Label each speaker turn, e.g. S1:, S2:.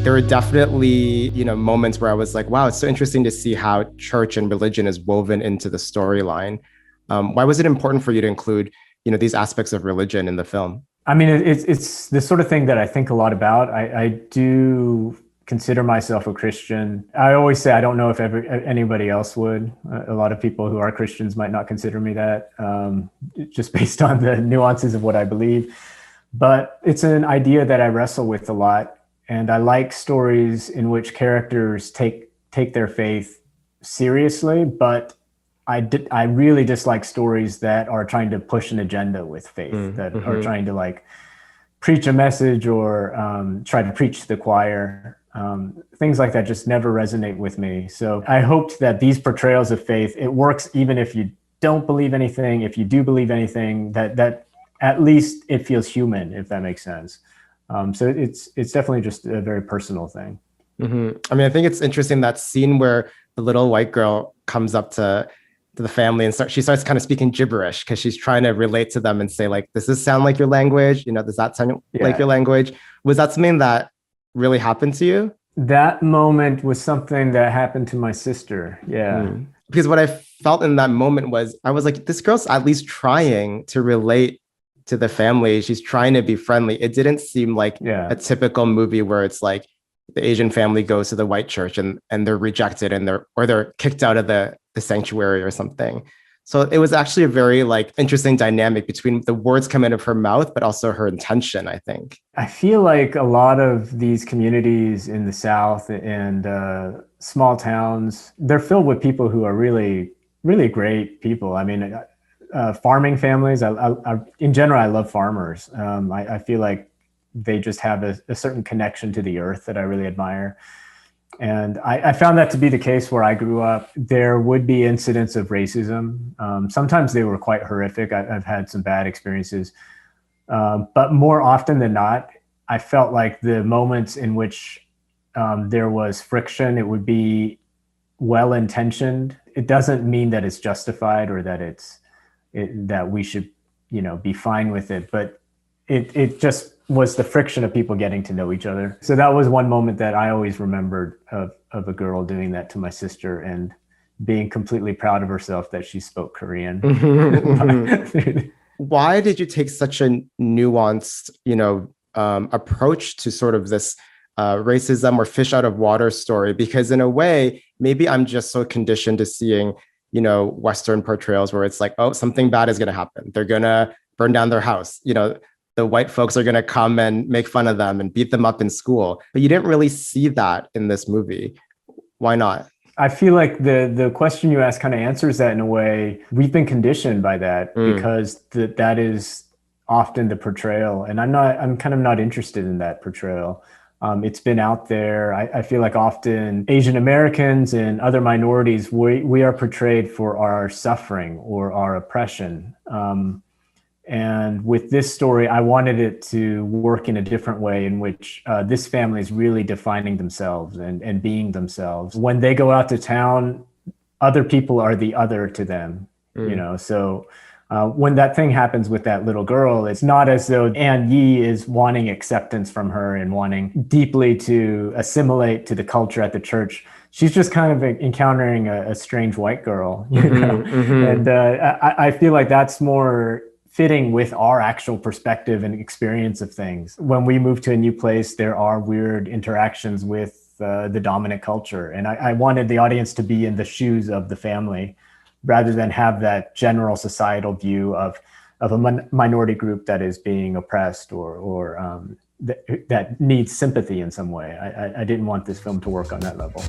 S1: There were definitely, moments where I was like, wow, it's so interesting to see how church and religion is woven into the storyline. Why was it important for you to include, these aspects of religion in the film?
S2: I mean, it's the sort of thing that I think a lot about. I do consider myself a Christian. I always say I don't know if anybody else would. A lot of people who are Christians might not consider me that, just based on the nuances of what I believe. But it's an idea that I wrestle with a lot. And I like stories in which characters take their faith seriously, but I really dislike stories that are trying to push an agenda with faith, that are trying to like preach a message or try to preach to the choir. Things like that just never resonate with me. So I hoped that these portrayals of faith, it works even if you don't believe anything. If you do believe anything, that at least it feels human, if that makes sense. So it's definitely just a very personal thing.
S1: I mean, I think it's interesting that scene where the little white girl comes up to the family and she starts kind of speaking gibberish because she's trying to relate to them and say, like, does this sound like your language? Does that sound like your language? Was that something that really happened to you?
S2: That moment was something that happened to my sister. Yeah.
S1: Because what I felt in that moment was, I was like, this girl's at least trying to relate to the family. She's trying to be friendly. It didn't seem like a typical movie where it's like the Asian family goes to the white church and they're rejected and they're kicked out of the sanctuary or something. So it was actually a very like interesting dynamic between the words coming out of her mouth, but also her intention, I think.
S2: I feel like a lot of these communities in the South and small towns, they're filled with people who are really, really great people. I mean, farming families, in general, I love farmers. I feel like they just have a certain connection to the earth that I really admire. And I found that to be the case where I grew up. There would be incidents of racism. Sometimes they were quite horrific. I've had some bad experiences. But more often than not, I felt like the moments in which there was friction, it would be well-intentioned. It doesn't mean that it's justified or that that we should, be fine with it. But it just was the friction of people getting to know each other. So that was one moment that I always remembered of a girl doing that to my sister and being completely proud of herself that she spoke Korean.
S1: Why did you take such a nuanced, approach to sort of this racism or fish out of water story? Because in a way, maybe I'm just so conditioned to seeing, Western portrayals where it's like, oh, something bad is going to happen. They're going to burn down their house. The white folks are going to come and make fun of them and beat them up in school. But you didn't really see that in this movie. Why not?
S2: I feel like the question you asked kind of answers that in a way. We've been conditioned by that because that is often the portrayal. And I'm kind of not interested in that portrayal. It's been out there. I feel like often Asian Americans and other minorities, we are portrayed for our suffering or our oppression. And with this story, I wanted it to work in a different way in which this family is really defining themselves and being themselves. When they go out to town, other people are the other to them, So when that thing happens with that little girl, it's not as though Ann Yi is wanting acceptance from her and wanting deeply to assimilate to the culture at the church. She's just kind of encountering a strange white girl, And I feel like that's more fitting with our actual perspective and experience of things. When we move to a new place, there are weird interactions with the dominant culture. And I wanted the audience to be in the shoes of the family rather than have that general societal view of a minority group that is being oppressed or that needs sympathy in some way. I didn't want this film to work on that level.